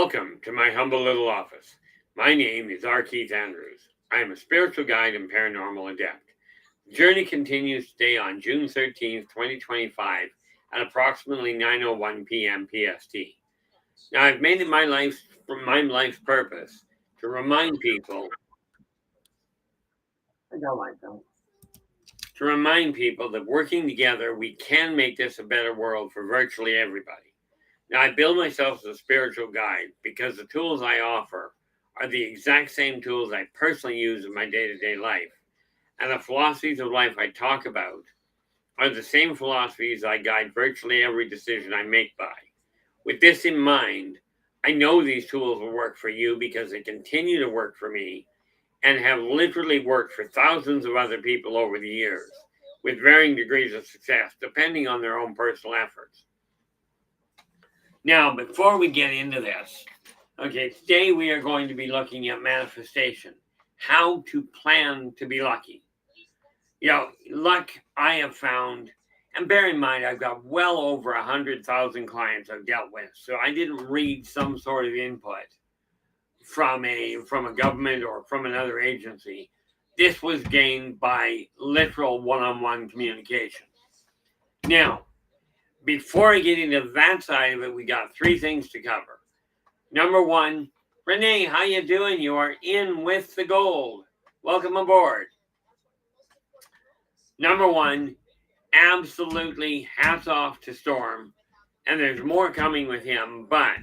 Welcome to my humble little office. My name is R. Keith Andrews. I am a spiritual guide and paranormal adept. The journey continues today on June 13th, 2025 at approximately 9:01 p.m. PST. Now, I've made it my life's purpose to remind people that working together, we can make this a better world for virtually everybody. Now, I bill myself as a spiritual guide because the tools I offer are the exact same tools I personally use in my day-to-day life. And the philosophies of life I talk about are the same philosophies I guide virtually every decision I make by. With this in mind, I know these tools will work for you because they continue to work for me and have literally worked for thousands of other people over the years with varying degrees of success depending on their own personal efforts. Now, before we get into this, today we are going to be looking at manifestation, how to plan to be lucky. Luck I have found, and bear in mind, I've got well over 100,000 clients I've dealt with, so I didn't read some sort of input from a government or from another agency. This was gained by literal one-on-one communication. Now, before I get into that side of it, we got three things to cover. Number one, Renee, how you doing? You are in with the gold. Welcome aboard. Number one, absolutely hats off to Storm, and there's more coming with him, but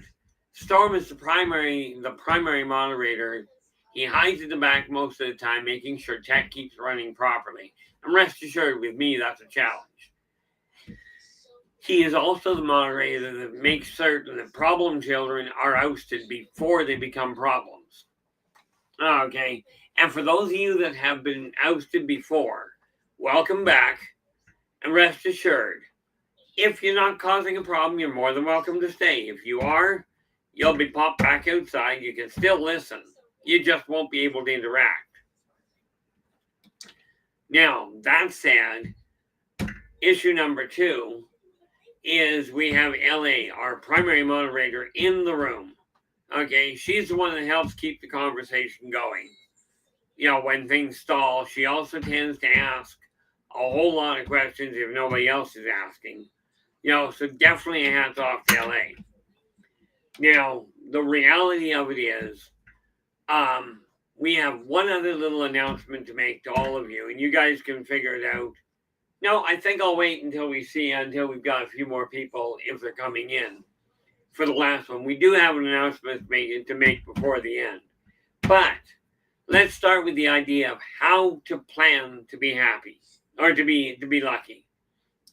Storm is the primary moderator. He hides in the back most of the time, making sure tech keeps running properly. And rest assured, with me, that's a challenge. He is also the moderator that makes certain that problem children are ousted before they become problems. Okay, and for those of you that have been ousted before, welcome back, and rest assured, if you're not causing a problem, you're more than welcome to stay. If you are, you'll be popped back outside. You can still listen. You just won't be able to interact. Now, that said, issue number two is we have LA, our primary moderator, in the room. Okay, she's the one that helps keep the conversation going. When things stall, she also tends to ask a whole lot of questions if nobody else is asking. So definitely a hats off to LA. Now, the reality of it is, we have one other little announcement to make to all of you, and you guys can figure it out. No, I think I'll wait until we've got a few more people, if they're coming in, for the last one. We do have an announcement to make before the end. But let's start with the idea of how to plan to be happy, or to be lucky.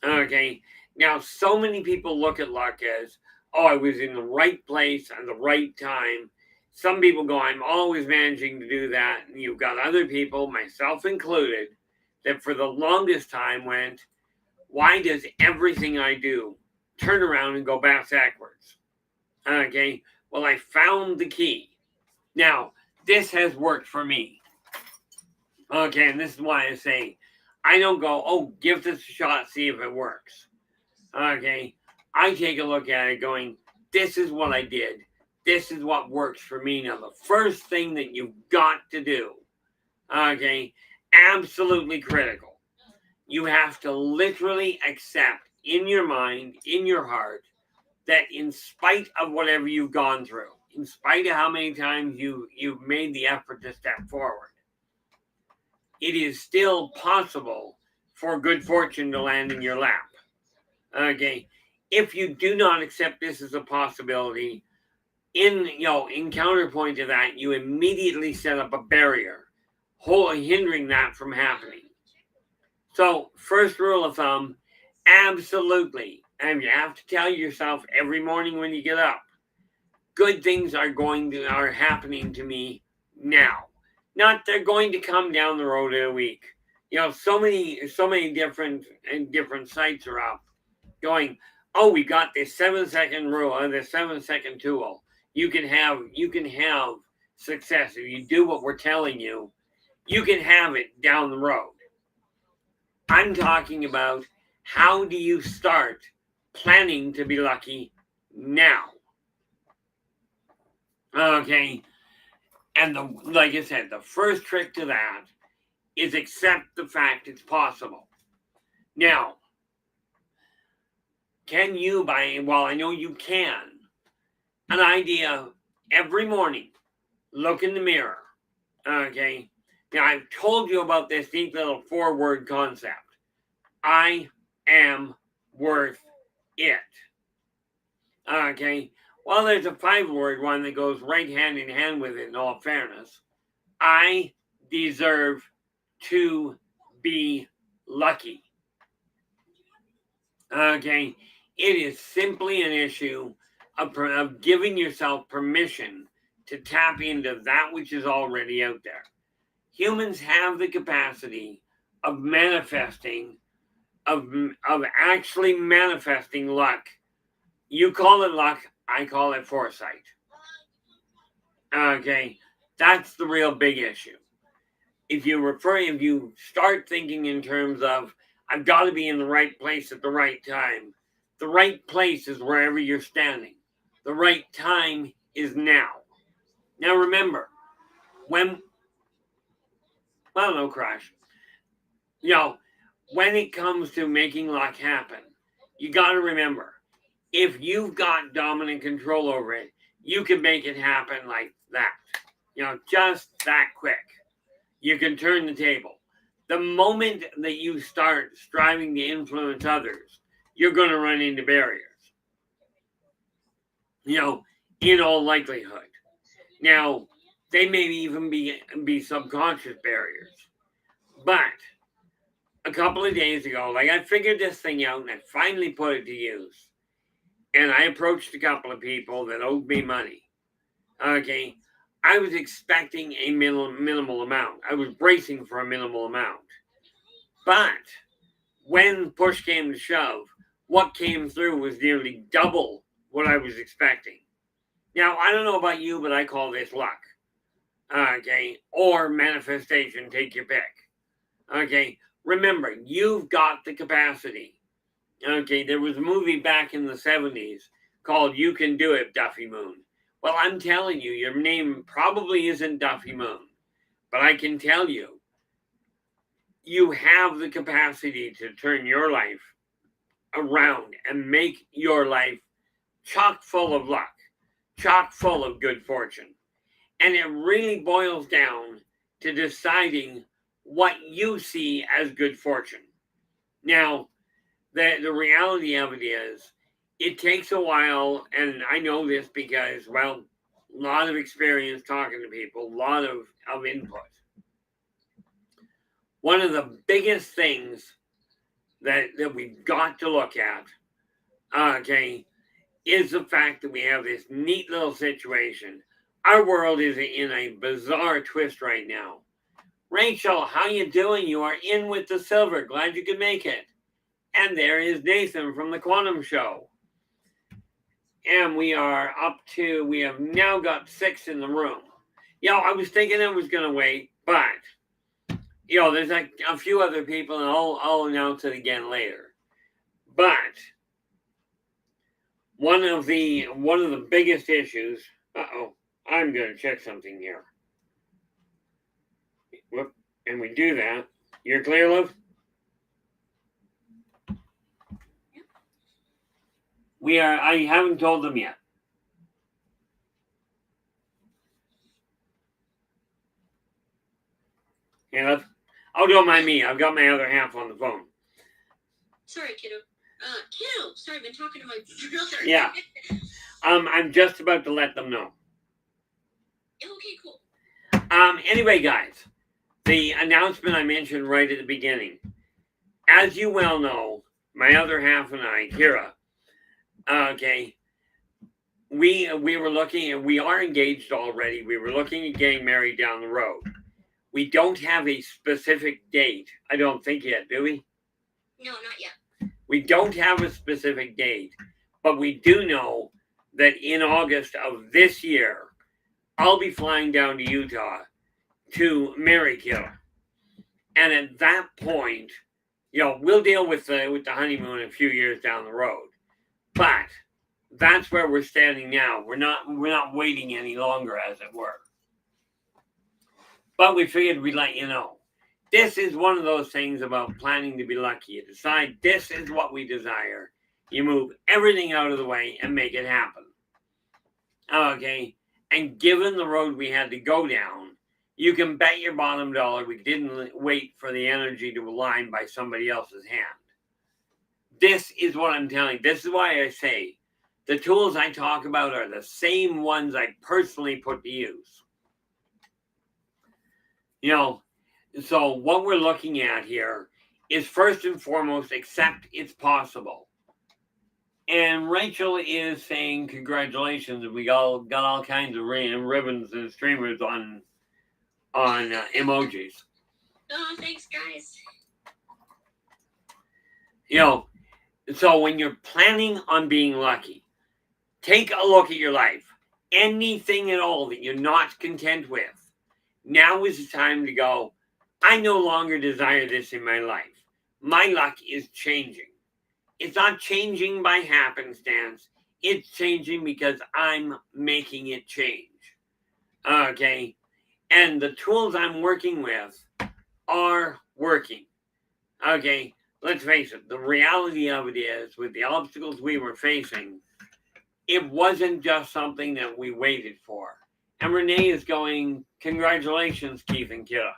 Okay, now so many people look at luck as, oh, I was in the right place at the right time. Some people go, I'm always managing to do that. And you've got other people, myself included, that for the longest time went, why does everything I do turn around and go backwards? Okay, well, I found the key. Now, this has worked for me. Okay, and this is why I say, I don't go, oh, give this a shot, see if it works. Okay, I take a look at it going, this is what I did. This is what works for me. Now, the first thing that you've got to do, okay, absolutely critical. You have to literally accept in your mind, in your heart, that in spite of whatever you've gone through, in spite of how many times you've made the effort to step forward, it is still possible for good fortune to land in your lap. Okay, if you do not accept this as a possibility, in counterpoint to that, you immediately set up a barrier, hindering that from happening. So, first rule of thumb, absolutely, and you have to tell yourself every morning when you get up, good things are happening to me now. Not they're going to come down the road in a week. So many different sites are up, going, oh, we got this 7-second rule or the 7-second tool. You can have success if you do what we're telling you. You can have it down the road. I'm talking about, how do you start planning to be lucky now? Okay. And like I said, the first trick to that is accept the fact it's possible. Now, can you well, I know you can, an idea every morning, look in the mirror. Okay. Now, I've told you about this neat little 4-word concept. I am worth it. Okay. Well, there's a 5-word one that goes right hand in hand with it, in all fairness. I deserve to be lucky. Okay. It is simply an issue of giving yourself permission to tap into that which is already out there. Humans have the capacity of manifesting, of actually manifesting luck. You call it luck, I call it foresight. Okay, that's the real big issue. If you start thinking in terms of, I've got to be in the right place at the right time, the right place is wherever you're standing. The right time is now. Now remember, well, no crash. When it comes to making luck happen, you got to remember, if you've got dominant control over it, you can make it happen like that. Just that quick. You can turn the table. The moment that you start striving to influence others, you're going to run into barriers. In all likelihood. Now, they may even be subconscious barriers. But a couple of days ago, I figured this thing out and I finally put it to use. And I approached a couple of people that owed me money. Okay. I was expecting a minimal amount. I was bracing for a minimal amount. But when push came to shove, what came through was nearly double what I was expecting. Now, I don't know about you, but I call this luck. Okay. Or manifestation, take your pick. Okay. Remember, you've got the capacity. Okay. There was a movie back in the 70s called You Can Do It, Duffy Moon. Well, I'm telling you, your name probably isn't Duffy Moon. But I can tell you, you have the capacity to turn your life around and make your life chock full of luck, chock full of good fortune. And it really boils down to deciding what you see as good fortune. Now, the reality of it is, it takes a while, and I know this because, well, a lot of experience talking to people, a lot of input. One of the biggest things that we've got to look at, okay, is the fact that we have this neat little situation. Our world is in a bizarre twist right now. Rachel, how you doing? You are in with the silver. Glad you could make it. And there is Nathan from the Quantum Show. And we have now got 6 in the room. I was thinking I was going to wait, but, there's a few other people, and I'll announce it again later. But one of the biggest issues, I'm going to check something here. Whoop, and we do that. You're clear, Liv? I haven't told them yet. Yeah, Liv? Oh, don't mind me. I've got my other half on the phone. Sorry, kiddo. Kiddo, sorry, I've been talking to my brother. Yeah. I'm just about to let them know. Okay, cool. Anyway, guys, the announcement I mentioned right at the beginning. As you well know, my other half and I, Kira, okay, we were looking, and we are engaged already. We were looking at getting married down the road. We don't have a specific date. I don't think yet, do we? No, not yet. We don't have a specific date, but we do know that in August of this year, I'll be flying down to Utah to marry Kira. And at that point, we'll deal with the honeymoon a few years down the road. But that's where we're standing now. We're not waiting any longer, as it were. But we figured we'd let you know. This is one of those things about planning to be lucky. You decide this is what we desire. You move everything out of the way and make it happen. Okay? And given the road we had to go down, you can bet your bottom dollar we didn't wait for the energy to align by somebody else's hand. This is what I'm telling you. This is why I say the tools I talk about are the same ones I personally put to use. You know, so what we're looking at here is first and foremost, accept it's possible. And Rachel is saying congratulations. We all got all kinds of ribbons and streamers on emojis. Oh, thanks, guys. You know, so when you're planning on being lucky, take a look at your life. Anything at all that you're not content with, now is the time to go, I no longer desire this in my life. My luck is changing. It's not changing by happenstance. It's changing because I'm making it change. Okay? And the tools I'm working with are working. Okay? Let's face it. The reality of it is, with the obstacles we were facing, it wasn't just something that we waited for. And Renee is going, congratulations, Keith and Kira.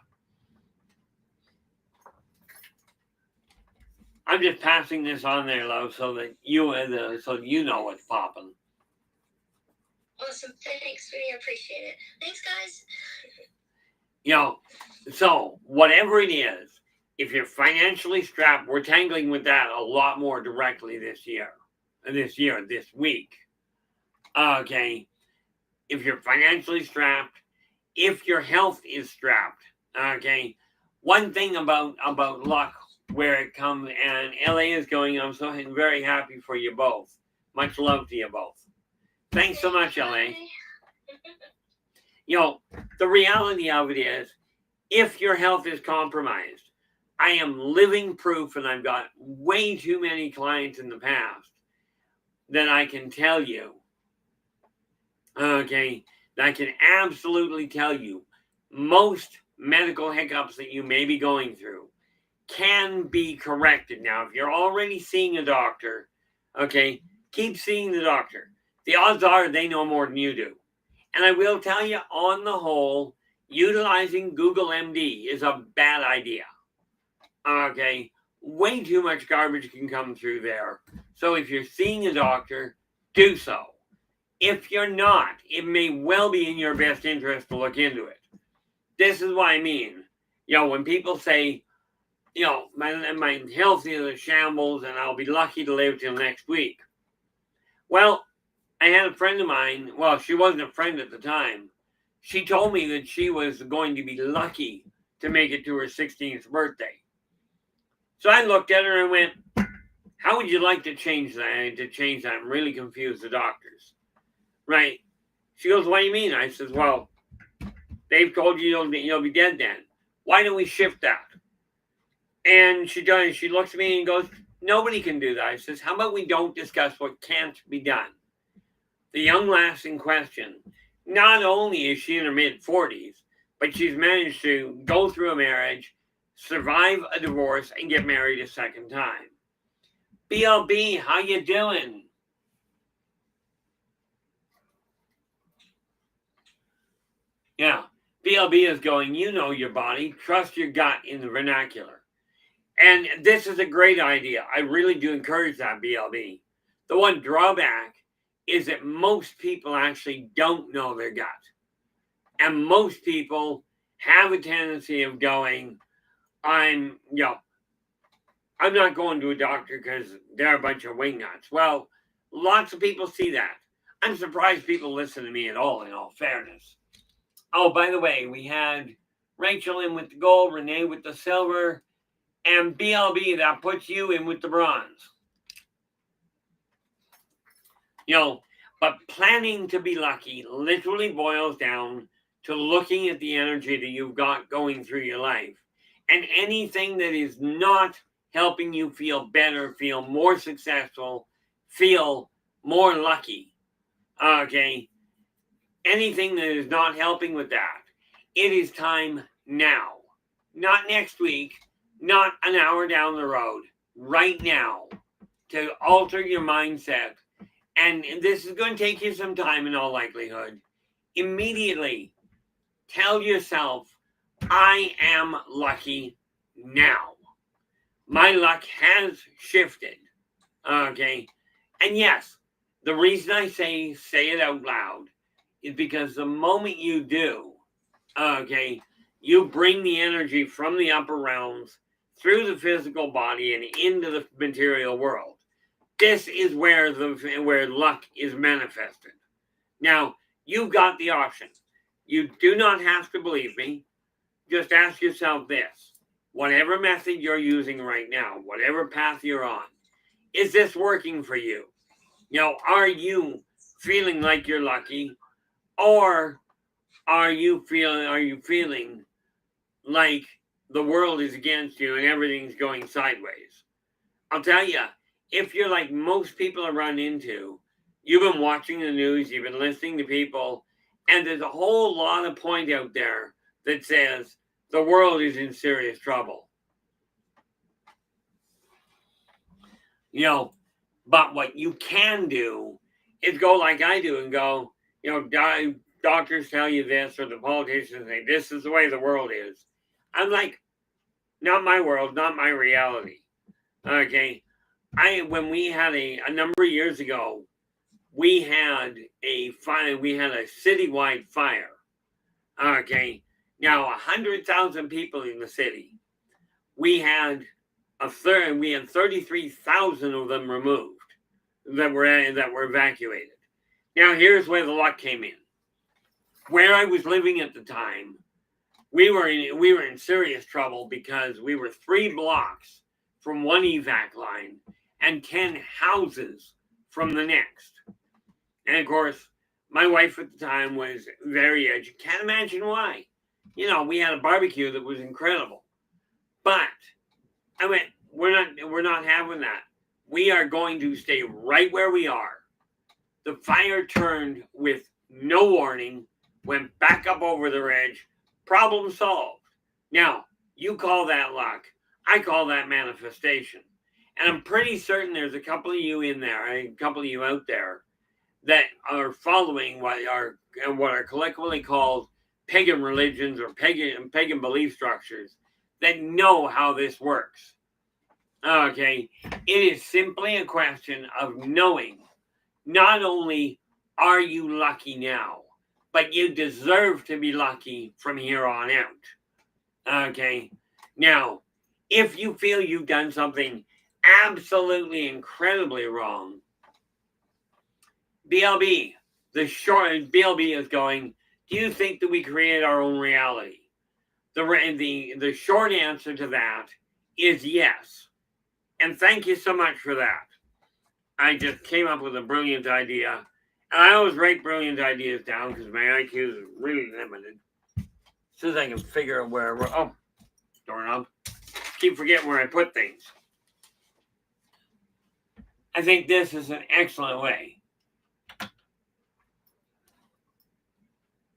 I'm just passing this on there, love, so that you know what's popping. Awesome. Thanks. We appreciate it. Thanks, guys. You know, so whatever it is, if you're financially strapped, we're tangling with that a lot more directly this week. Okay. If you're financially strapped, if your health is strapped, okay. One thing about luck, where it comes, and LA is going, I'm so very happy for you both. Much love to you both. Thanks so much, LA. You know, the reality of it is, if your health is compromised, I am living proof, and I've got way too many clients in the past that I can tell you, okay, that I can absolutely tell you, most medical hiccups that you may be going through can be corrected. Now, if you're already seeing a doctor, okay, keep seeing the doctor. The odds are they know more than you do. And I will tell you, on the whole, utilizing Google MD is a bad idea. Okay, way too much garbage can come through there. So if you're seeing a doctor, do so. If you're not, it may well be in your best interest to look into it. This is what I mean. You know, when people say, you know, my health is a shambles and I'll be lucky to live till next week. Well, I had a friend of mine, well, she wasn't a friend at the time. She told me that she was going to be lucky to make it to her 16th birthday. So I looked at her and went, how would you like to change that? I'm really confused, the doctors. Right? She goes, what do you mean? I says, well, they've told you you'll be dead then. Why don't we shift that? And she does. She looks at me and goes, nobody can do that. I says, how about we don't discuss what can't be done? The young lass in question, not only is she in her mid-40s, but she's managed to go through a marriage, survive a divorce, and get married a second time. BLB, how you doing? Yeah, BLB is going, you know your body, trust your gut in the vernacular. And this is a great idea. I really do encourage that, BLB. The one drawback is that most people actually don't know their gut. And most people have a tendency of going, I'm not going to a doctor because they're a bunch of wingnuts. Well, lots of people see that. I'm surprised people listen to me at all, in all fairness. Oh, by the way, we had Rachel in with the gold, Renee with the silver, and BLB, that puts you in with the bronze. You know, but planning to be lucky literally boils down to looking at the energy that you've got going through your life. And anything that is not helping you feel better, feel more successful, feel more lucky. Okay. Anything that is not helping with that, it is time now. Not next week, not an hour down the road, right now, to alter your mindset. And this is going to take you some time in all likelihood. Immediately tell yourself, I am lucky now. My luck has shifted. Okay. And yes, the reason I say it out loud is because the moment you do, okay, you bring the energy from the upper realms through the physical body and into the material world. This is where luck is manifested. Now, you've got the option. You do not have to believe me. Just ask yourself this. Whatever method you're using right now, whatever path you're on, is this working for you? Are you feeling like you're lucky, or are you feeling like the world is against you and everything's going sideways? I'll tell you, if you're like most people I run into, you've been watching the news, you've been listening to people, and there's a whole lot of point out there that says the world is in serious trouble. But what you can do is go like I do and go, doctors tell you this, or the politicians say this is the way the world is. I'm like, not my world, not my reality. Okay. When we had a number of years ago, we had a fire, we had a citywide fire. Okay. Now 100,000 people in the city. We had 33,000 of them removed that were evacuated. Now here's where the luck came in. Where I was living at the time, we were in serious trouble because we were 3 blocks from one evac line and 10 houses from the next. And of course, my wife at the time was very edgy. Can't imagine why. We had a barbecue that was incredible. But I went, we're not having that. We are going to stay right where we are. The fire turned with no warning, went back up over the ridge, problem solved. Now, you call that luck. I call that manifestation. And I'm pretty certain there's a couple of you in there, a couple of you out there that are following what are collectively called pagan religions or pagan belief structures that know how this works. Okay, it is simply a question of knowing not only are you lucky now, but you deserve to be lucky from here on out. Okay, now, if you feel you've done something absolutely incredibly wrong, BLB is going, do you think that we create our own reality? The short answer to that is yes. And thank you so much for that. I just came up with a brilliant idea. And I always write brilliant ideas down because my IQ is really limited. As soon as I can figure out where doorknob. Keep forgetting where I put things. I think this is an excellent way.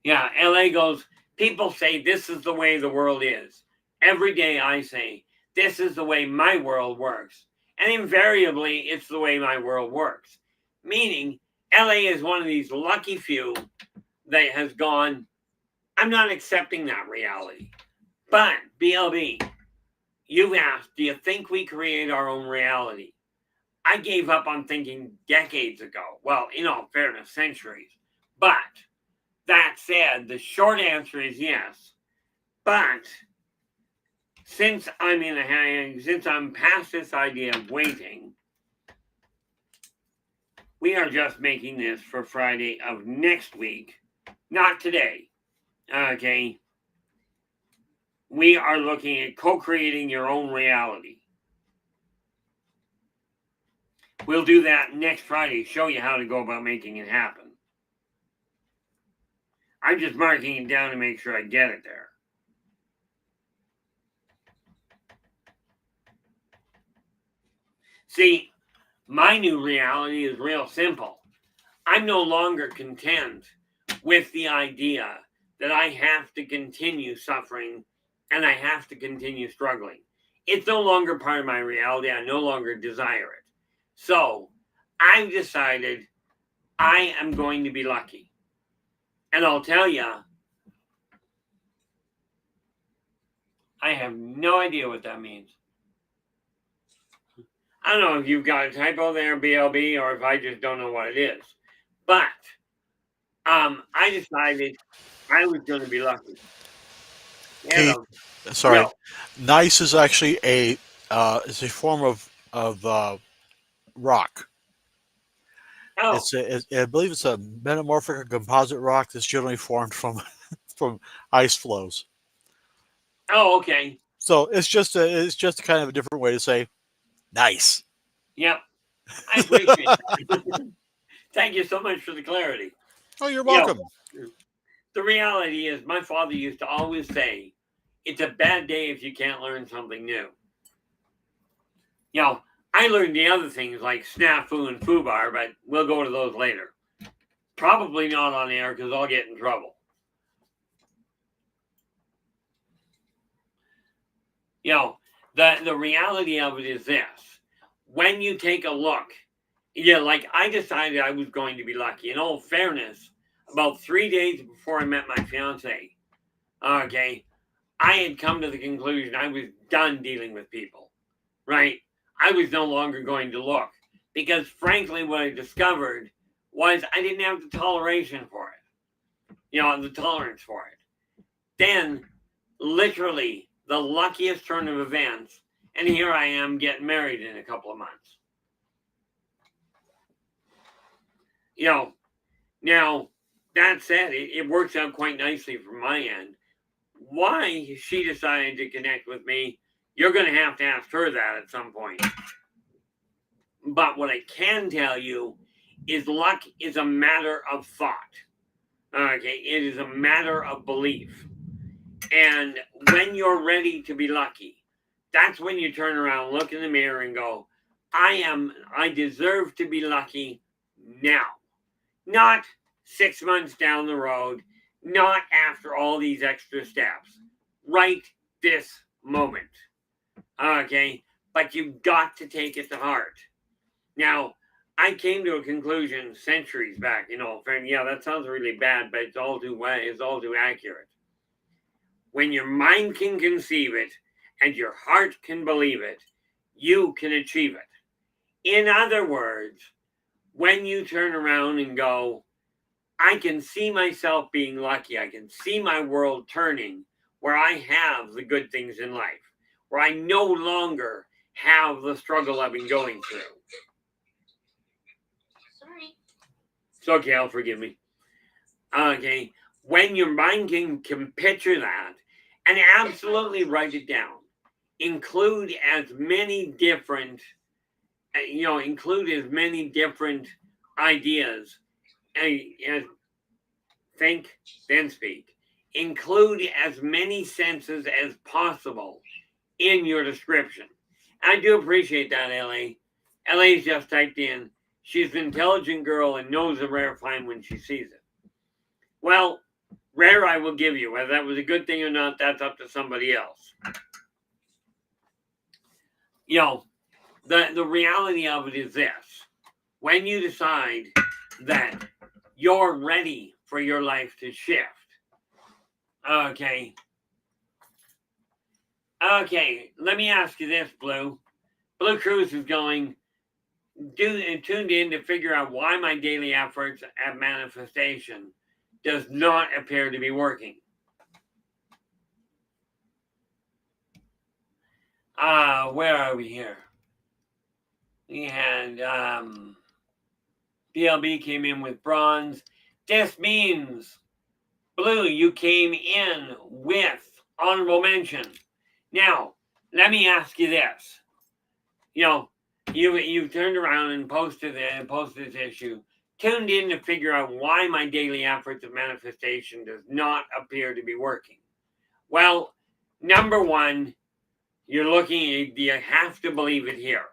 Yeah, LA goes, people say this is the way the world is. Every day I say, this is the way my world works. And invariably, it's the way my world works. Meaning, LA is one of these lucky few that has gone, I'm not accepting that reality. But, BLB, you asked, do you think we create our own reality? I gave up on thinking decades ago. Well, in all fairness, centuries. But, that said, the short answer is yes. But, since I'm past this idea of waiting, we are just making this for Friday of next week, not today. Okay? We are looking at co-creating your own reality. We'll do that next Friday, show you how to go about making it happen. I'm just marking it down to make sure I get it there. See, My new reality is real simple. I'm no longer content with the idea that I have to continue suffering and I have to continue struggling. It's no longer part of my reality. I no longer desire it. So I've decided I am going to be lucky. And I'll tell you, I have no idea what that means. I don't know if you've got a typo there, BLB, or if I just don't know what it is. But I decided I was going to be lucky. Keith, Hello. sorry. Yo. Gneiss is actually is a form of rock. Oh. I believe it's a metamorphic or composite rock that's generally formed from from ice flows. Oh, okay. So it's just kind of a different way to say nice. Yep. I appreciate that. Thank you so much for the clarity. Oh, you're Yo, welcome. the reality is my father used to always say, it's a bad day if you can't learn something new. I learned the other things like snafu and foobar, but we'll go to those later. Probably not on air because I'll get in trouble. The reality of it is this. When you take a look, like I decided I was going to be lucky. In all fairness, about 3 days before I met my fiance, okay, I had come to the conclusion I was done dealing with people, right? I was no longer going to look because, frankly, what I discovered was I didn't have the toleration for it, the tolerance for it. Then, literally, the luckiest turn of events, and here I am getting married in a couple of months. Now, that said, it works out quite nicely from my end. Why she decided to connect with me, you're going to have to ask her that at some point. But what I can tell you is luck is a matter of thought. Okay, it is a matter of belief. And when you're ready to be lucky, that's when you turn around, look in the mirror, and go, I deserve to be lucky now. Not 6 months down the road, not after all these extra steps. Right this moment. Okay, but you've got to take it to heart. Now, I came to a conclusion centuries back, yeah, that sounds really bad, but it's all too accurate. When your mind can conceive it and your heart can believe it, you can achieve it. In other words, when you turn around and go, I can see myself being lucky, I can see my world turning where I have the good things in life, where I no longer have the struggle I've been going through. Sorry. It's okay, I'll forgive me. Okay, when your mind can picture that and absolutely write it down, include as many different ideas as think, then speak. Include as many senses as possible in your description. I do appreciate that, LA. LA's just typed in, she's an intelligent girl and knows a rare find when she sees it. Well, rare I will give you. Whether that was a good thing or not, that's up to somebody else. The reality of it is this. When you decide that you're ready for your life to shift, okay, let me ask you this, Blue. Blue Cruz is going, tuned in to figure out why my daily efforts at manifestation does not appear to be working. Where are we here? We had BLB came in with bronze. This means, Blue, you came in with honorable mention. Now, let me ask you this. You turned around and posted this issue, tuned in to figure out why my daily efforts of manifestation does not appear to be working. Well, number one, you have to believe it here.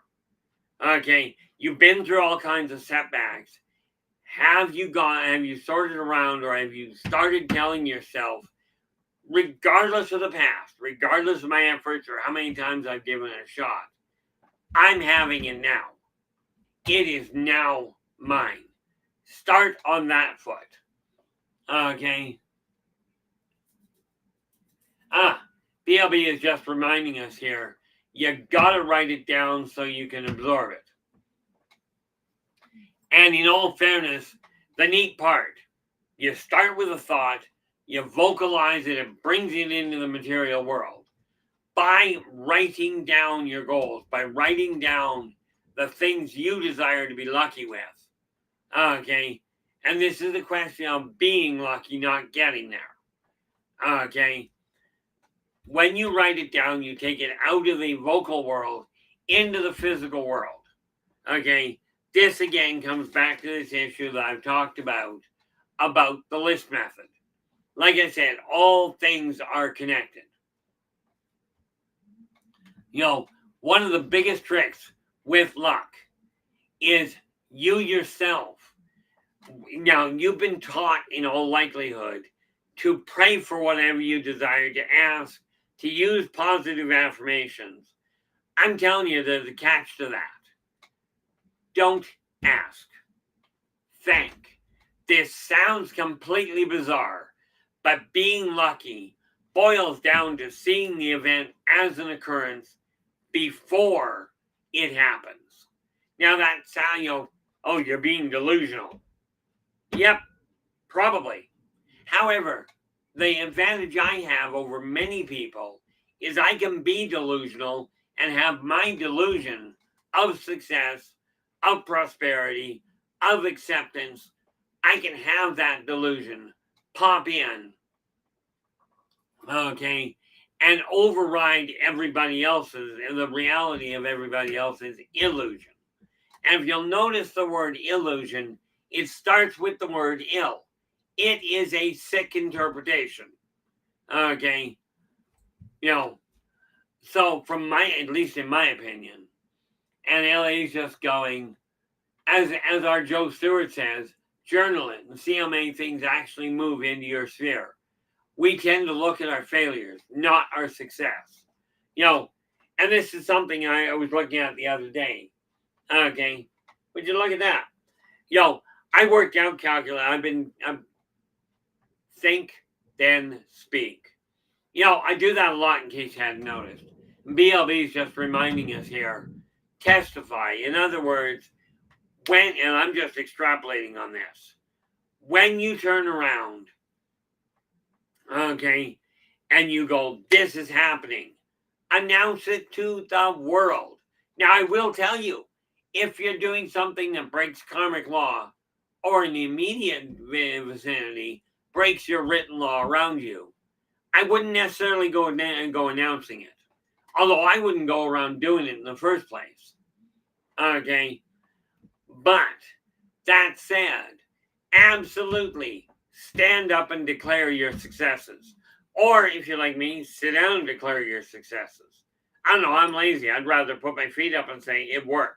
Okay, You've been through all kinds of setbacks. Have you sorted around, or have you started telling yourself, regardless of the past, regardless of my efforts or how many times I've given it a shot, I'm having it now. It is now mine. Start on that foot. Okay. BLB is just reminding us here, you gotta write it down so you can absorb it. And in all fairness, the neat part, you start with a thought, you vocalize it, it brings it into the material world. By writing down your goals, by writing down the things you desire to be lucky with. Okay. And this is a question of being lucky, not getting there. Okay. When you write it down, you take it out of the vocal world into the physical world. Okay. This again comes back to this issue that I've talked about the list method. Like I said, all things are connected. You know, one of the biggest tricks with luck is you yourself. Now, you've been taught in all likelihood to pray for whatever you desire, to ask, to use positive affirmations. I'm telling you, there's a catch to that. Don't ask. Think. This sounds completely bizarre, but being lucky boils down to seeing the event as an occurrence before it happens. Now that sound, oh, you're being delusional. Yep, probably. However, the advantage I have over many people is I can be delusional and have my delusion of success, of prosperity, of acceptance. I can have that delusion pop in, okay, and override everybody else's, and the reality of everybody else's illusion. And if you'll notice the word illusion, it starts with the word ill. It is a sick interpretation. Okay. So at least in my opinion, and LA's just going, as our Joe Stewart says, journal it and see how many things actually move into your sphere. We tend to look at our failures, not our success. And this is something I was looking at the other day. Okay. Would you look at that? I worked out calculator. I'm think, then speak. I do that a lot in case you hadn't noticed. BLB is just reminding us here, testify. In other words, and I'm just extrapolating on this, when you turn around, okay, and you go, this is happening, announce it to the world. Now, I will tell you, if you're doing something that breaks karmic law, or in the immediate vicinity, breaks your written law around you, I wouldn't necessarily go announcing it. Although I wouldn't go around doing it in the first place. Okay. But that said, absolutely stand up and declare your successes. Or if you're like me, sit down and declare your successes. I don't know, I'm lazy. I'd rather put my feet up and say it worked.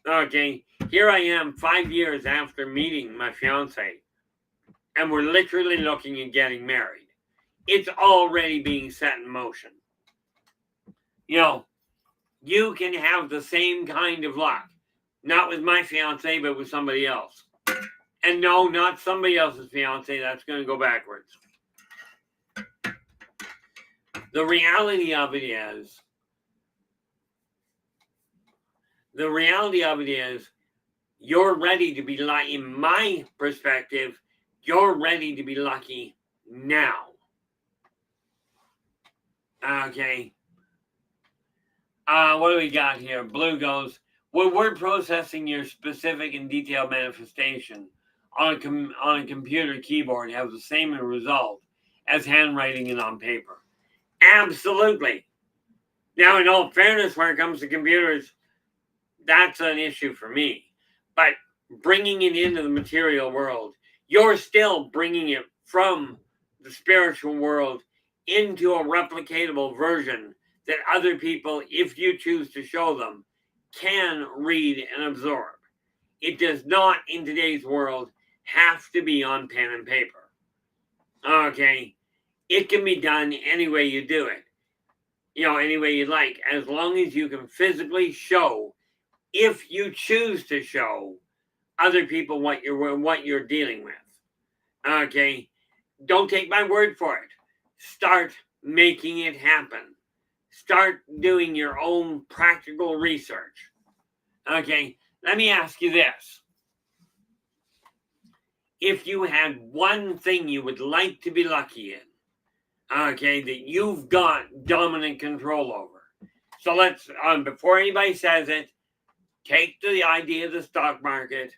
Okay, here I am 5 years after meeting my fiance, and we're literally looking at getting married. It's already being set in motion. You can have the same kind of luck. Not with my fiance, but with somebody else. And no, not somebody else's fiance. That's going to go backwards. The reality of it is, you're ready to be lucky. In my perspective, you're ready to be lucky now. Okay. What do we got here? Blue goes, will word processing your specific and detailed manifestation on a computer keyboard have the same result as handwriting it on paper? Absolutely. Now, in all fairness, when it comes to computers, that's an issue for me. But bringing it into the material world, you're still bringing it from the spiritual world into a replicatable version that other people, if you choose to show them, can read and absorb. It does not, in today's world, have to be on pen and paper. Okay? It can be done any way you do it. Any way you like, as long as you can physically show, if you choose to show other people what you're dealing with. Okay? Don't take my word for it. Start making it happen. Start doing your own practical research. Okay? Let me ask you this. If you had one thing you would like to be lucky in, okay, that you've got dominant control over. So let's, before anybody says it, take the idea of the stock market.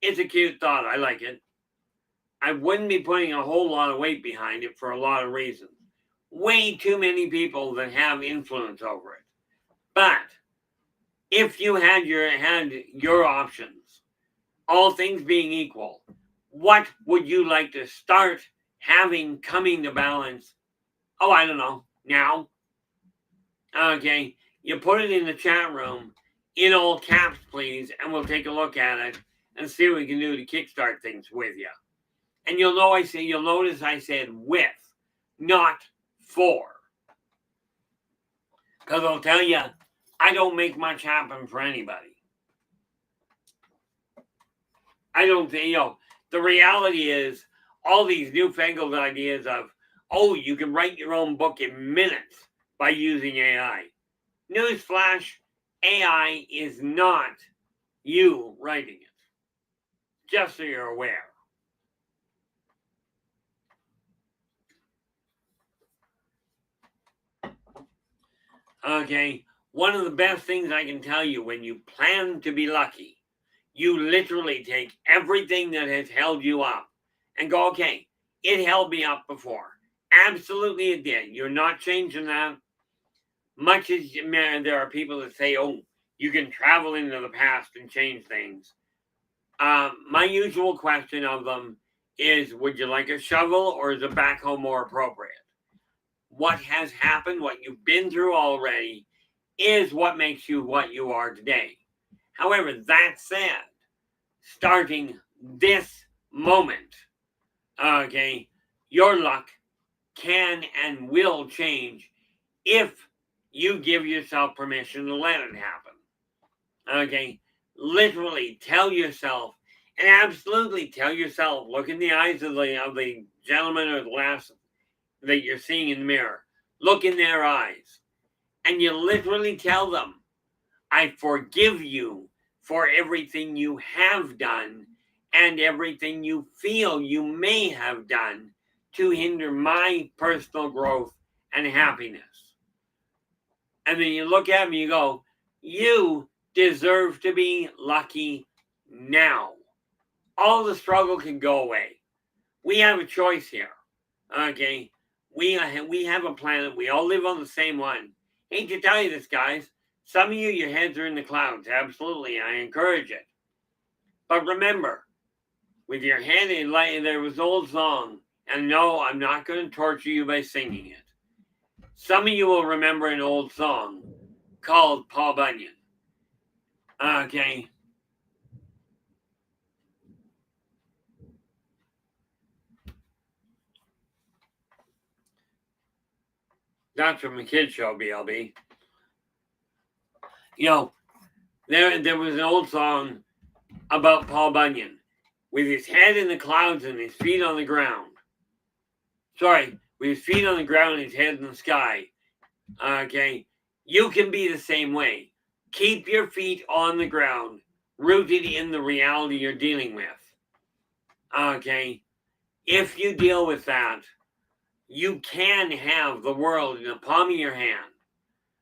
It's a cute thought. I like it. I wouldn't be putting a whole lot of weight behind it for a lot of reasons. Way too many people that have influence over it. But if you had your options, all things being equal, what would you like to start having coming to balance? Oh, I don't know. Now. Okay. You put it in the chat room in all caps, please, and we'll take a look at it and see what we can do to kickstart things with you. And you'll notice I said with, not for. Because I'll tell you, I don't make much happen for anybody. I don't think, the reality is all these newfangled ideas of, oh, you can write your own book in minutes by using AI. Newsflash, AI is not you writing it. Just so you're aware. Okay, one of the best things I can tell you when you plan to be lucky, you literally take everything that has held you up and go, okay, it held me up before. Absolutely it did. You're not changing that. Much as there are people that say, oh, you can travel into the past and change things. My usual question of them is, would you like a shovel or is a backhoe more appropriate? What has happened, what you've been through already, is what makes you what you are today. However, that said, starting this moment, okay, your luck can and will change if you give yourself permission to let it happen. Okay, literally tell yourself, and absolutely tell yourself, look in the eyes of the gentleman or the lass that you're seeing in the mirror. Look in their eyes. And you literally tell them, I forgive you for everything you have done and everything you feel you may have done to hinder my personal growth and happiness. And then you look at them and you go, you deserve to be lucky now. All the struggle can go away. We have a choice here. Okay? We have a planet. We all live on the same one. Hate to tell you this, guys. Some of you, your heads are in the clouds. Absolutely. I encourage it. But remember, with your head in light, there was an old song. And no, I'm not going to torture you by singing it. Some of you will remember an old song called Paul Bunyan. Okay. That's from the kids show, BLB. There was an old song about Paul Bunyan with his head in the clouds and his feet on the ground. Sorry, with his feet on the ground and his head in the sky. Okay, you can be the same way. Keep your feet on the ground, rooted in the reality you're dealing with. Okay, if you deal with that, you can have the world in the palm of your hand.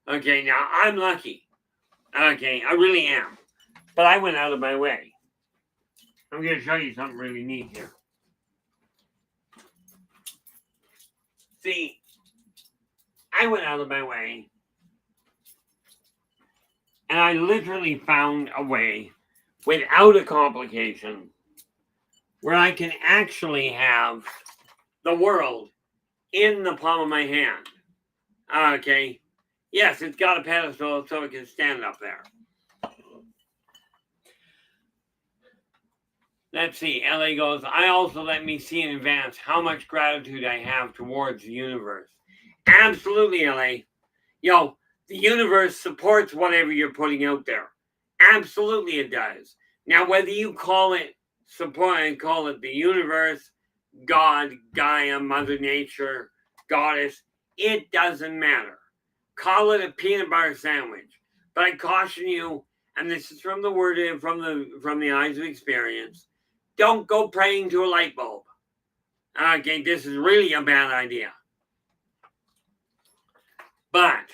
Okay, now I'm lucky. Okay, I really am. But I went out of my way. I'm going to show you something really neat here. See, I went out of my way and I literally found a way without a complication where I can actually have the world in the palm of my hand. Okay. Yes, it's got a pedestal so it can stand up there. Let's see. LA goes, I also let me see in advance how much gratitude I have towards the universe. Absolutely, LA. Yo, the universe supports whatever you're putting out there. Absolutely, it does. Now, whether you call it support and call it the universe, God, Gaia, Mother Nature, Goddess, it doesn't matter. Call it a peanut butter sandwich. But I caution you, and this is from the word from the eyes of experience, don't go praying to a light bulb. Okay, this is really a bad idea. But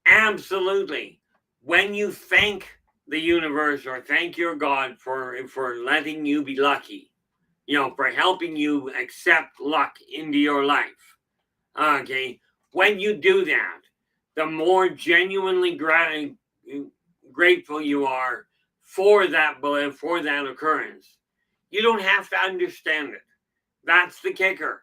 absolutely, when you thank the universe or thank your God for letting you be lucky, for helping you accept luck into your life. Okay, when you do that, the more genuinely grateful you are for that occurrence. You don't have to understand it. That's the kicker.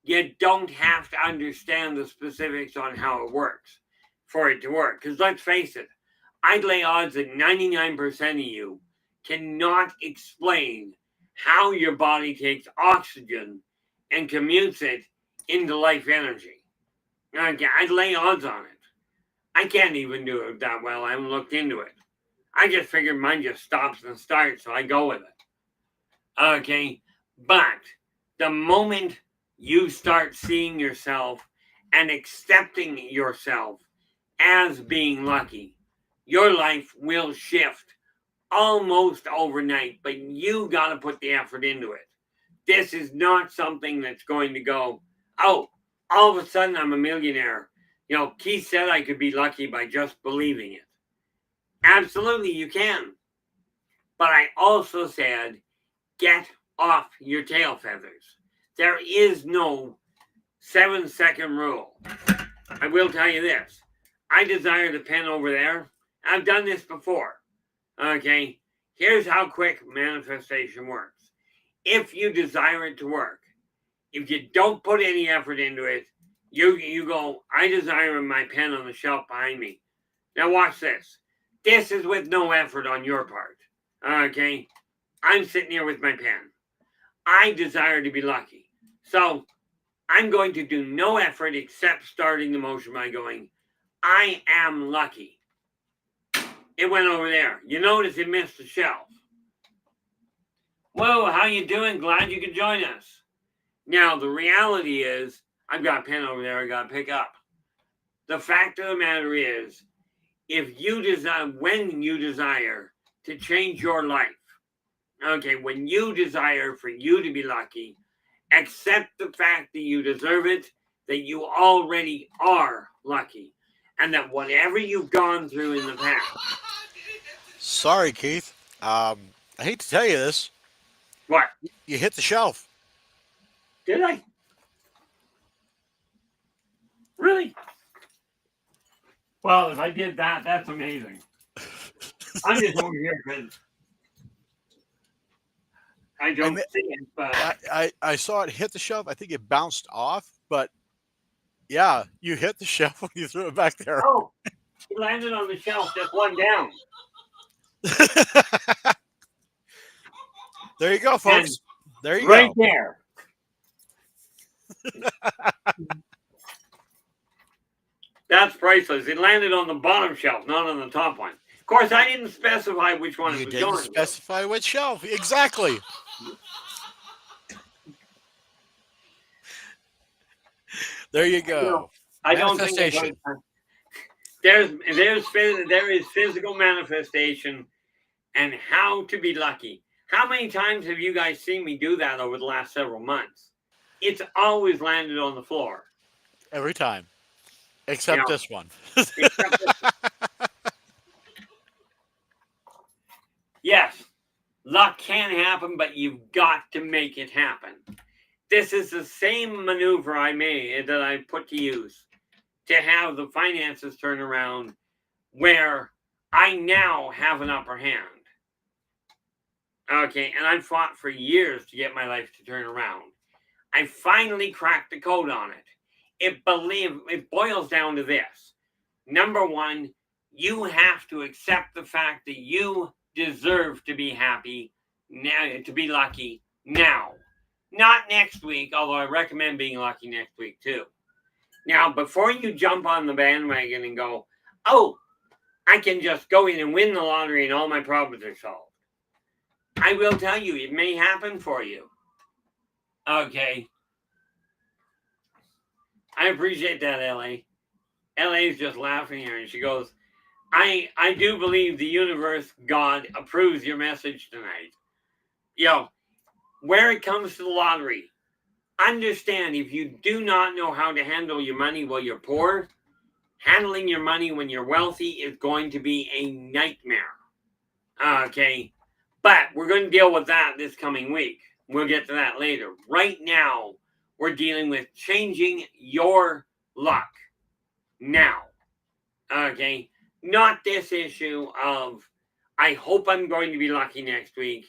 You don't have to understand the specifics on how it works for it to work. Because let's face it, I'd lay odds that 99% of you cannot explain how your body takes oxygen and commutes it into life energy. I'd lay odds on it. I can't even do it that well. I haven't looked into it. I just figured mine just stops and starts, so I go with it. Okay, but the moment you start seeing yourself and accepting yourself as being lucky, your life will shift almost overnight, but you got to put the effort into it. This is not something that's going to go, oh, all of a sudden I'm a millionaire. Keith said I could be lucky by just believing it. Absolutely, you can. But I also said, get off your tail feathers. There is no 7-second rule. I will tell you this. I desire the pen over there. I've done this before. Okay, here's how quick manifestation works. If you desire it to work, if you don't put any effort into it, you go, I desire my pen on the shelf behind me. Now watch this. This is with no effort on your part. Okay, I'm sitting here with my pen. I desire to be lucky. So I'm going to do no effort except starting the motion by going, I am lucky. It went over there. You notice it missed the shelf. Whoa, how you doing? Glad you could join us. Now, the reality is, I've got a pen over there I got to pick up. The fact of the matter is, if you desire, when you desire to change your life, okay, when you desire for you to be lucky, accept the fact that you deserve it, that you already are lucky, and that whatever you've gone through in the past. Sorry, Keith. I hate to tell you this. What? You hit the shelf. Did I? Really? Well, if I did that, that's amazing. I'm just over here because I don't see it, but I saw it hit the shelf. I think it bounced off, but yeah, you hit the shelf when you threw it back there. oh, it landed on the shelf, just one down. There you go, folks. And there you right go. there. That's priceless. It landed on the bottom shelf, not on the top one. Of course, I didn't specify which one You it was didn't going specify which shelf. Exactly. There you go. I don't think Manifestation. there is physical manifestation and how to be lucky. How many times have you guys seen me do that over the last several months? It's always landed on the floor. Every time. Except this one. Yes, luck can happen, but you've got to make it happen. This is the same maneuver that I put to use to have the finances turn around where I now have an upper hand. Okay, and I've fought for years to get my life to turn around. I finally cracked the code on it. It boils down to this. Number one, you have to accept the fact that you deserve to be happy now to be lucky now. Not next week, although I recommend being lucky next week too. Now, before you jump on the bandwagon and go, oh, I can just go in and win the lottery and all my problems are solved. I will tell you, it may happen for you. Okay. I appreciate that, LA. LA is just laughing here, and she goes, I do believe the universe, God, approves your message tonight. Where it comes to the lottery, understand if you do not know how to handle your money while you're poor, handling your money when you're wealthy is going to be a nightmare. Okay. But we're going to deal with that this coming week. We'll get to that later. Right now, we're dealing with changing your luck now. Okay. Not this issue of, I hope I'm going to be lucky next week.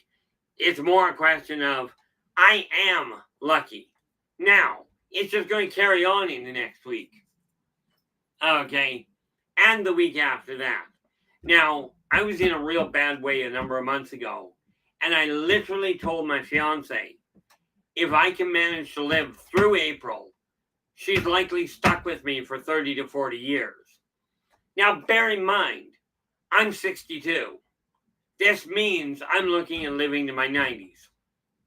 It's more a question of, I am lucky now. It's just going to carry on in the next week. Okay. And the week after that. Now, I was in a real bad way a number of months ago. And I literally told my fiance, if I can manage to live through April, she's likely stuck with me for 30 to 40 years. Now, bear in mind, I'm 62. This means I'm looking at living to my 90s.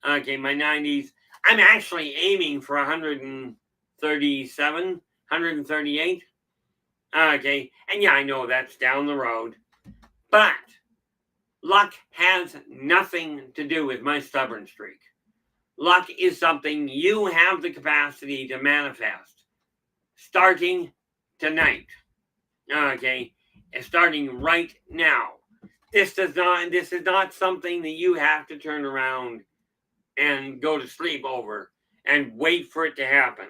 Okay, my 90s. I'm actually aiming for 137, 138. Okay, and yeah, I know that's down the road. But luck has nothing to do with my stubborn streak. Luck is something you have the capacity to manifest starting tonight. Okay, starting right now. This is not something that you have to turn around and go to sleep over and wait for it to happen.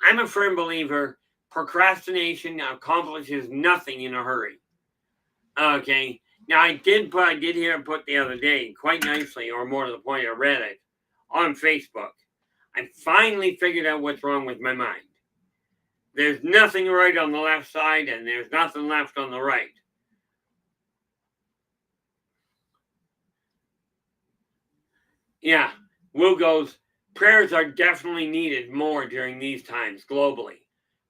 I'm a firm believer procrastination accomplishes nothing in a hurry. Okay. Now I did hear it put the other day quite nicely, or more to the point, I read it on Facebook. I finally figured out what's wrong with my mind. There's nothing right on the left side, and there's nothing left on the right. Yeah, Will goes, prayers are definitely needed more during these times globally.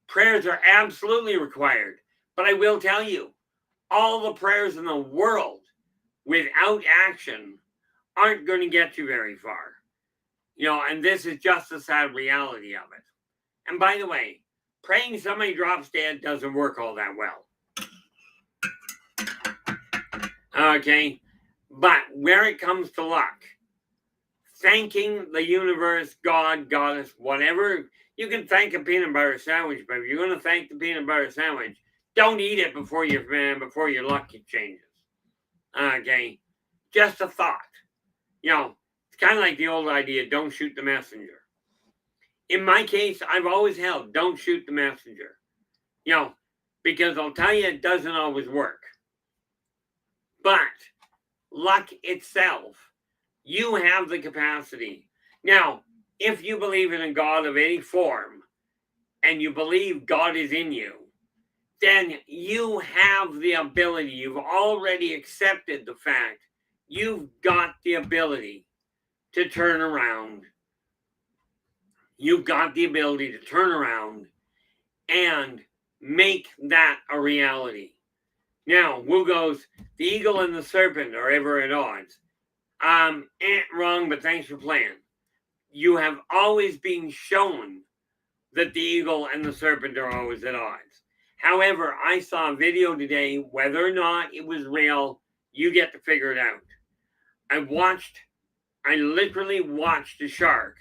Prayers are absolutely required, but I will tell you, all the prayers in the world without action aren't going to get you very far. And this is just the sad reality of it. And by the way, praying somebody drops dead doesn't work all that well. Okay, but where it comes to luck, thanking the universe, God, goddess, whatever, you can thank a peanut butter sandwich, but if you're going to thank the peanut butter sandwich, don't eat it before your luck changes. Okay, just a thought. It's kind of like the old idea, don't shoot the messenger. In my case, I've always held, don't shoot the messenger. Because I'll tell you, it doesn't always work. But luck itself, you have the capacity. Now, if you believe in a God of any form, and you believe God is in you, then you have the ability. You've already accepted the fact you've got the ability to turn around. You've got the ability to turn around and make that a reality. Now, Wu goes, the eagle and the serpent are ever at odds. Wrong, but thanks for playing. You have always been shown that the eagle and the serpent are always at odds. However, I saw a video today, whether or not it was real, you get to figure it out. I literally watched a shark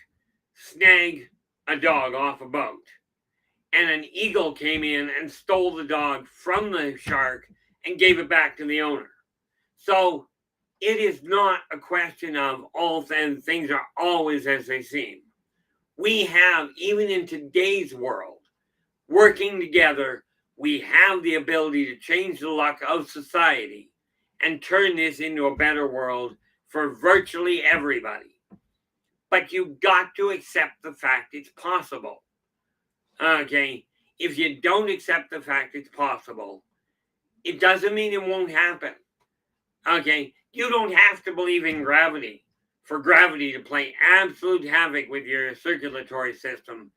snag a dog off a boat. And an eagle came in and stole the dog from the shark and gave it back to the owner. So it is not a question of all things are always as they seem. We have, even in today's world, working together, we have the ability to change the luck of society and turn this into a better world for virtually everybody. But you've got to accept the fact it's possible. Okay, if you don't accept the fact it's possible, it doesn't mean it won't happen. Okay, you don't have to believe in gravity. for gravity to play absolute havoc with your circulatory system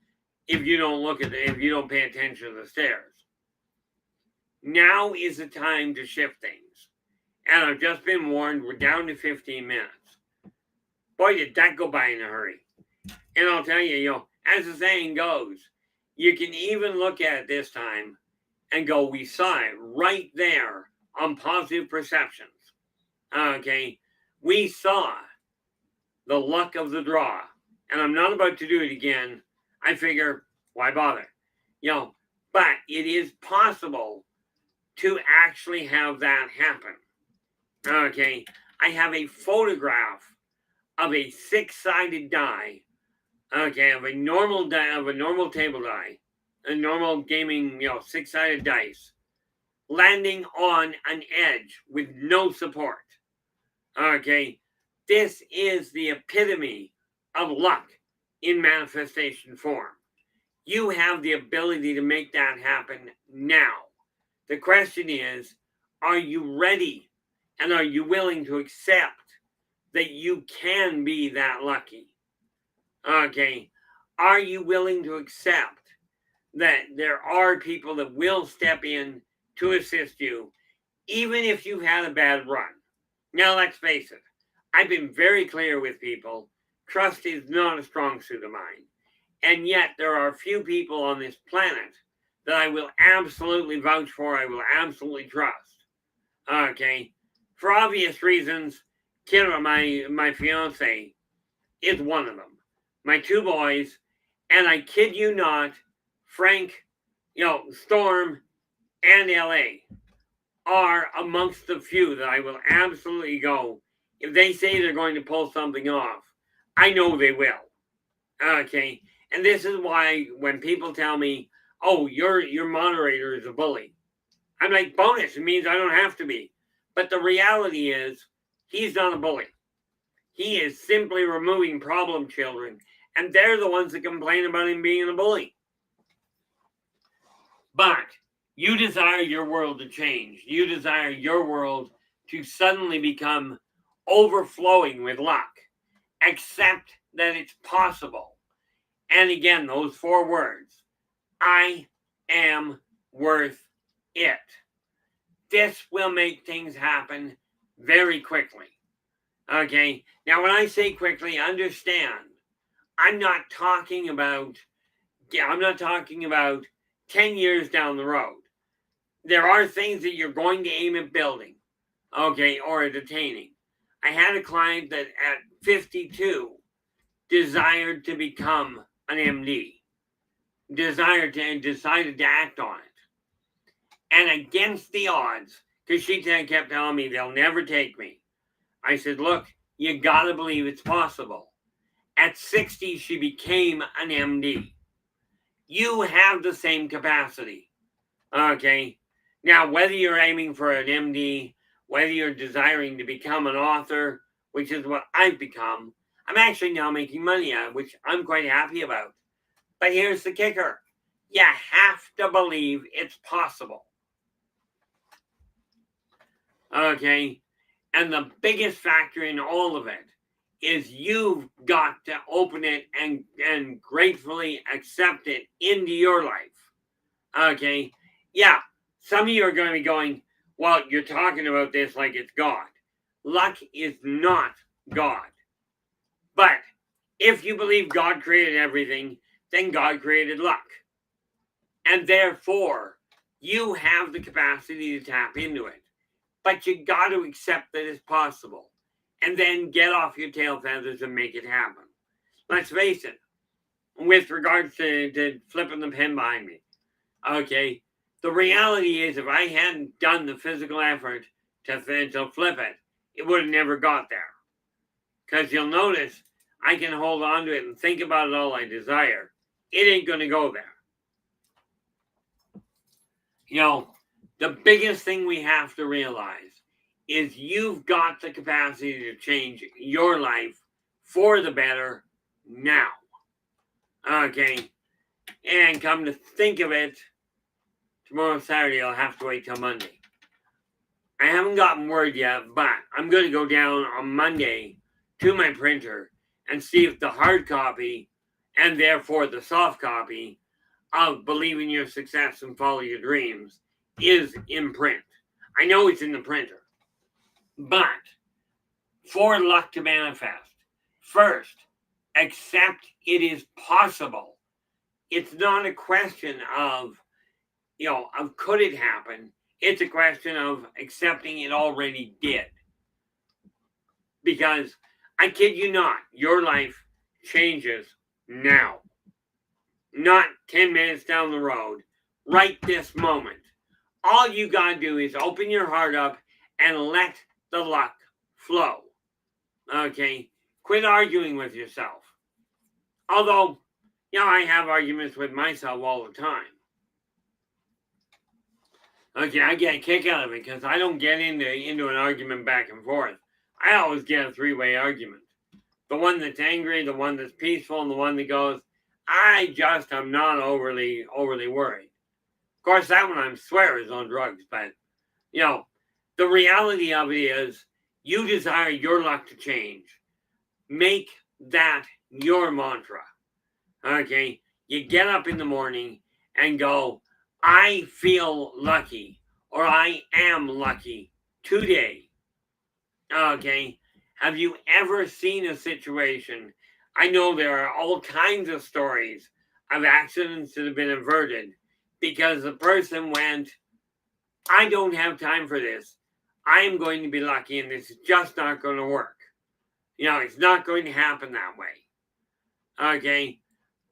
if you don't if you don't pay attention to the stairs. Now is the time to shift things. And I've just been warned, we're down to 15 minutes. Boy, did that go by in a hurry. And I'll tell you, as the saying goes, you can even look at it this time and go, we saw it right there on positive perceptions. Okay, we saw the luck of the draw. And I'm not about to do it again. I figure, why bother? But it is possible to actually have that happen. Okay, I have a photograph of a 6-sided die. Okay, of a normal table die, a normal gaming, 6-sided dice, landing on an edge with no support. Okay, this is the epitome of luck in manifestation form. You have the ability to make that happen now. The question is, are you ready and are you willing to accept that you can be that lucky? Okay, are you willing to accept that there are people that will step in to assist you, even if you've had a bad run? Now, let's face it, I've been very clear with people, trust is not a strong suit of mine. And yet there are a few people on this planet that I will absolutely vouch for, I will absolutely trust. Okay, for obvious reasons, Kira, my fiance, is one of them. My 2 boys, and I kid you not, Frank, Storm, and LA are amongst the few that I will absolutely go. If they say they're going to pull something off, I know they will. Okay, and this is why when people tell me, oh, your moderator is a bully, I'm like, bonus, it means I don't have to be. But the reality is, he's not a bully. He is simply removing problem children, and they're the ones that complain about him being a bully. But you desire your world to change. You desire your world to suddenly become overflowing with luck. Accept that it's possible. And again, those 4 words, I am worth it. This will make things happen very quickly. Okay, now when I say quickly, understand, I'm not talking about 10 years down the road. There are things that you're going to aim at building, okay, or at attaining. I had a client that at 52 desired to become an MD, decided to act on it. And against the odds, because she kept telling me they'll never take me. I said, look, you gotta believe it's possible. At 60, she became an MD. You have the same capacity. Okay. Now, whether you're aiming for an MD, whether you're desiring to become an author, which is what I've become, I'm actually now making money at it, which I'm quite happy about. But here's the kicker. You have to believe it's possible. Okay. And the biggest factor in all of it is you've got to open it and gratefully accept it into your life. Okay. Yeah. Some of you are going to be going, well, you're talking about this like it's God. Luck is not God. But if you believe God created everything, then God created luck. And therefore, you have the capacity to tap into it. But you got to accept that it's possible. And then get off your tail feathers and make it happen. Let's face it. With regards to flipping the pen behind me. Okay. The reality is if I hadn't done the physical effort to flip it, it would have never got there. Because you'll notice I can hold on to it and think about it all I desire. It ain't going to go there. The biggest thing we have to realize is you've got the capacity to change your life for the better now. Okay. And come to think of it, tomorrow Saturday, I'll have to wait till Monday. I haven't gotten word yet, but I'm going to go down on Monday to my printer and see if the hard copy, and therefore the soft copy, of Believe in Your Success and Follow Your Dreams is in print. I know it's in the printer. But for luck to manifest, first, accept it is possible. It's not a question of, of could it happen. It's a question of accepting it already did. Because I kid you not, your life changes now. Not 10 minutes down the road, right this moment. All you gotta do is open your heart up and let the luck flow. Okay? Quit arguing with yourself. Although, I have arguments with myself all the time. Okay, I get a kick out of it because I don't get into an argument back and forth. I always get a three-way argument. The one that's angry, the one that's peaceful, and the one that goes, I just am not overly worried. Of course, that one I swear is on drugs, but, the reality of it is you desire your luck to change. Make that your mantra. Okay? You get up in the morning and go, I feel lucky, or I am lucky today. Okay? Have you ever seen a situation? I know there are all kinds of stories of accidents that have been averted because the person went, I don't have time for this. I am going to be lucky and this is just not going to work. It's not going to happen that way. Okay?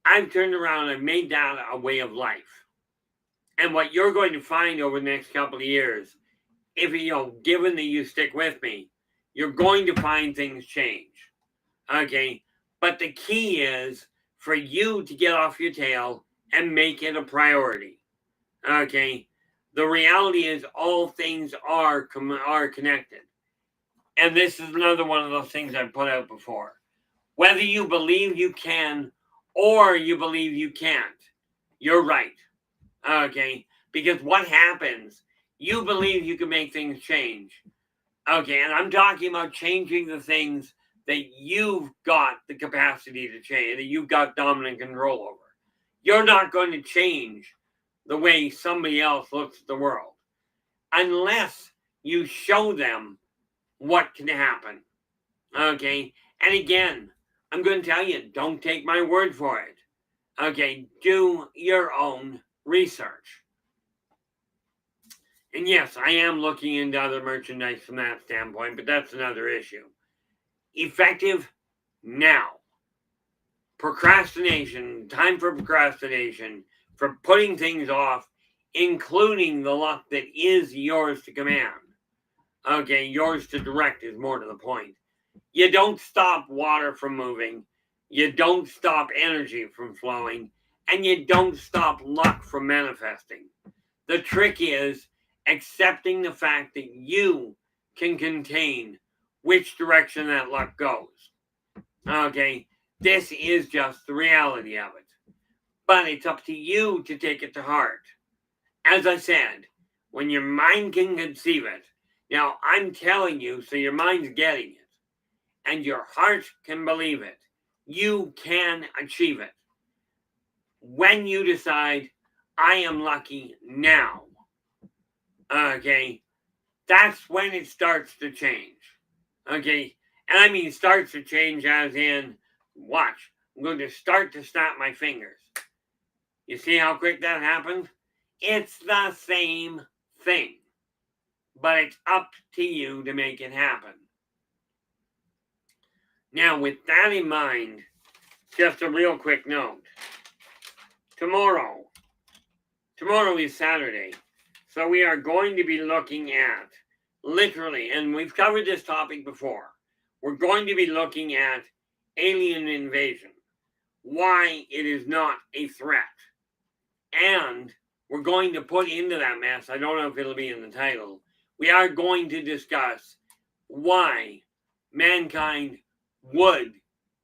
I've turned around and made that a way of life. And what you're going to find over the next couple of years, if given that you stick with me, you're going to find things change. Okay? But the key is for you to get off your tail and make it a priority. Okay? The reality is all things are connected. And this is another one of those things I've put out before. Whether you believe you can or you believe you can't, you're right. Okay? Because what happens, you believe you can make things change. Okay, and I'm talking about changing the things that you've got the capacity to change, that you've got dominant control over. You're not going to change the way somebody else looks at the world unless you show them what can happen. Okay? And again, I'm going to tell you, don't take my word for it. Okay? Do your own research. And yes, I am looking into other merchandise from that standpoint, but that's another issue. Effective now. Procrastination, time for procrastination, for putting things off, including the luck that is yours to command. Okay, yours to direct is more to the point. You don't stop water from moving, you don't stop energy from flowing, and you don't stop luck from manifesting. The trick is accepting the fact that you can contain which direction that luck goes. Okay, this is just the reality of it. But it's up to you to take it to heart. As I said, when your mind can conceive it, now I'm telling you, so your mind's getting it, and your heart can believe it, you can achieve it. When you decide, I am lucky now, okay, that's when it starts to change. Okay, and I mean starts to change as in, watch, I'm going to start to snap my fingers. You see how quick that happened? It's the same thing, but it's up to you to make it happen. Now, with that in mind, just a real quick note. Tomorrow is Saturday, so we are going to be looking at, literally, and we've covered this topic before, we're going to be looking at alien invasion, why it is not a threat, and we're going to put into that mess, I don't know if it'll be in the title, we are going to discuss why mankind would,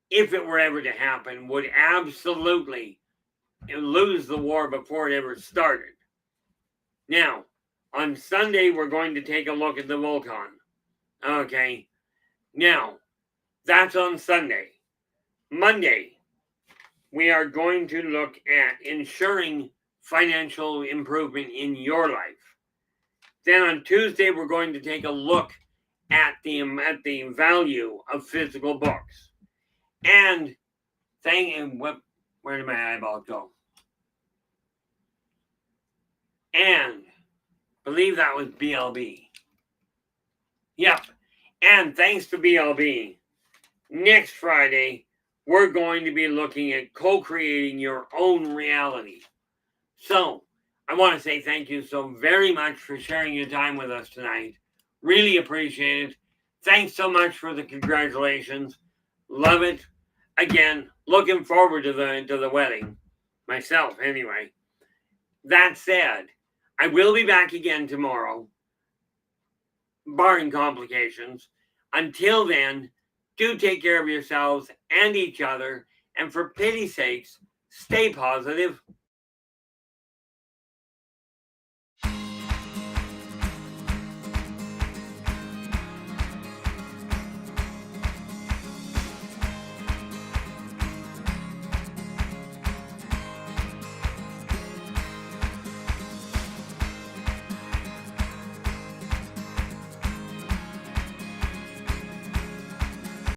if it were ever to happen, would absolutely lose the war before it ever started. Now, on Sunday, we're going to take a look at the Volcan. Okay. Now, That's on Sunday. Monday, we are going to look at ensuring financial improvement in your life. Then on Tuesday, we're going to take a look at the value of physical books. And where did my eyeball go? And believe that was BLB. Yep. And thanks to BLB, next Friday, we're going to be looking at co-creating your own reality. So, I want to say thank you so very much for sharing your time with us tonight. Really appreciate it. Thanks so much for the congratulations. Love it. Again, looking forward to the wedding. Myself, anyway. That said, I will be back again tomorrow, barring complications. Until then, do take care of yourselves and each other, and for pity's sakes, stay positive.